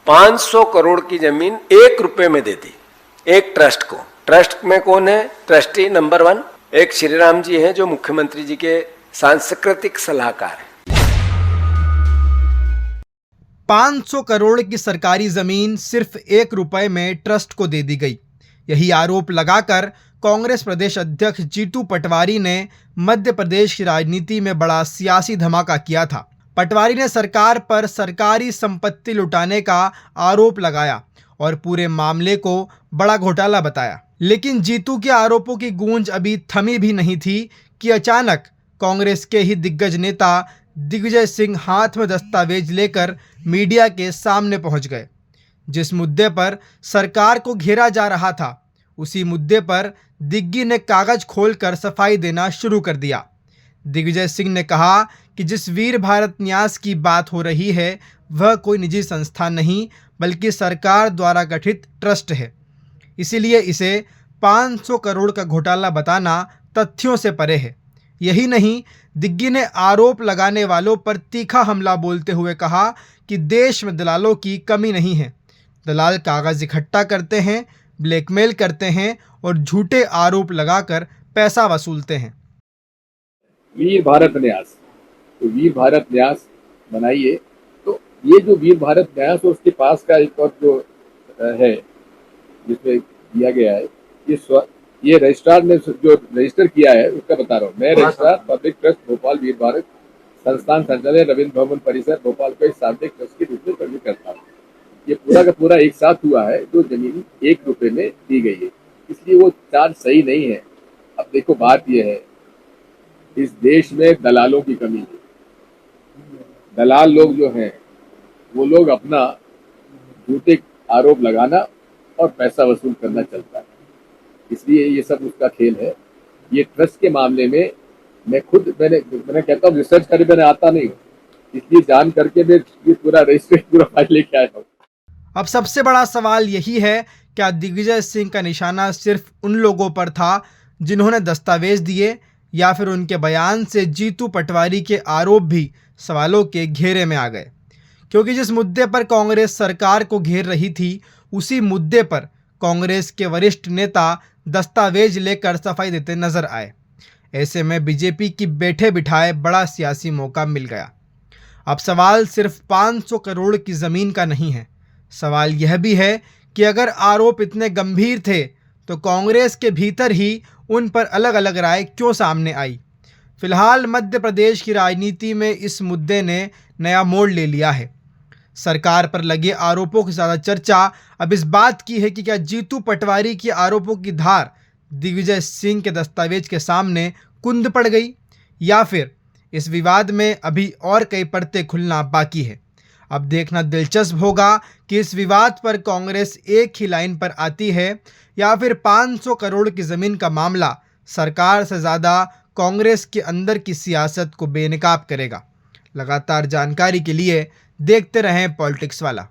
500 करोड़ की जमीन 1 रुपए में दे दी एक ट्रस्ट को। ट्रस्ट में कौन है? ट्रस्टी नंबर 1 एक श्री राम जी हैं जो मुख्यमंत्री जी के सांस्कृतिक सलाहकार हैं। 500 करोड़ की सरकारी जमीन सिर्फ 1 रुपए में ट्रस्ट को दे दी गई। यही आरोप लगाकर कांग्रेस प्रदेश अध्यक्ष जीतू पटवारी ने मध्य प्रदेश की राजनीति में बड़ा सियासी धमाका किया था। पटवारी ने सरकार पर सरकारी संपत्ति लुटाने का आरोप लगाया और पूरे मामले को बड़ा घोटाला बताया। लेकिन जीतू के आरोपों की गूंज अभी थमी भी नहीं थी कि अचानक कांग्रेस के ही दिग्गज नेता दिग्विजय सिंह हाथ में दस्तावेज लेकर मीडिया के सामने पहुंच गए। जिस मुद्दे पर सरकार को घेरा जा रहा था, उसी मुद्दे पर दिग्गी ने कागज खोलकर सफाई देना शुरू कर दिया। दिग्विजय सिंह ने कहा कि जिस वीर भारत न्यास की बात हो रही है वह कोई निजी संस्था नहीं बल्कि सरकार द्वारा गठित ट्रस्ट है, इसीलिए इसे 500 करोड़ का घोटाला बताना तथ्यों से परे है। यही नहीं, दिग्गी ने आरोप लगाने वालों पर तीखा हमला बोलते हुए कहा कि देश में दलालों की कमी नहीं है। दलाल कागज इकट्ठा करते हैं, ब्लैकमेल करते हैं और झूठे आरोप लगाकर पैसा वसूलते हैं। वीर भारत न्यास, तो वीर भारत न्यास बनाइए। तो ये जो वीर भारत न्यास और उसके पास का एक और जो है जिसमें दिया गया है, ये रजिस्ट्रार ने जो रजिस्टर किया है उसका बता रहा हूँ मैं। रजिस्ट्रार पब्लिक ट्रस्ट भोपाल वीर भारत संस्थान संचालय रविंद्र भवन परिसर भोपाल को एक सार्वजनिक ट्रस्ट के रूप में प्रकट करता हूँ। ये पूरा का पूरा एक साथ हुआ है जो जमीन 1 रुपए में दी गई है, इसलिए वो चार्ज सही नहीं है। अब देखो बात यह है, इस देश में दलालों की कमी है। दलाल लोग जो हैं वो लोग अपना झूठे आरोप लगाना और पैसा वसूल करना चलता है, इसलिए ये सब उसका खेल है। ये ट्रस्ट के मामले में मैंने कहता हूँ रिसर्च करे, मैंने आता नहीं हूँ, इसलिए जान करके मैं ये पूरा रजिस्टर पूरा फाइल लेके आया हूँ। अब सबसे बड़ा सवाल यही है, क्या दिग्विजय सिंह का निशाना सिर्फ उन लोगों पर था जिन्होंने दस्तावेज दिए, या फिर उनके बयान से जीतू पटवारी के आरोप भी सवालों के घेरे में आ गए? क्योंकि जिस मुद्दे पर कांग्रेस सरकार को घेर रही थी, उसी मुद्दे पर कांग्रेस के वरिष्ठ नेता दस्तावेज लेकर सफाई देते नजर आए। ऐसे में बीजेपी की बैठे बिठाए बड़ा सियासी मौका मिल गया। अब सवाल सिर्फ 500 करोड़ की ज़मीन का नहीं है, सवाल यह भी है कि अगर आरोप इतने गंभीर थे तो कांग्रेस के भीतर ही उन पर अलग अलग राय क्यों सामने आई। फिलहाल मध्य प्रदेश की राजनीति में इस मुद्दे ने नया मोड़ ले लिया है। सरकार पर लगे आरोपों की ज़्यादा चर्चा अब इस बात की है कि क्या जीतू पटवारी के आरोपों की धार दिग्विजय सिंह के दस्तावेज के सामने कुंद पड़ गई, या फिर इस विवाद में अभी और कई परतें खुलना बाकी है। अब देखना दिलचस्प होगा कि इस विवाद पर कांग्रेस एक ही लाइन पर आती है या फिर 500 करोड़ की ज़मीन का मामला सरकार से ज़्यादा कांग्रेस के अंदर की सियासत को बेनकाब करेगा। लगातार जानकारी के लिए देखते रहें पॉलिटिक्स वाला।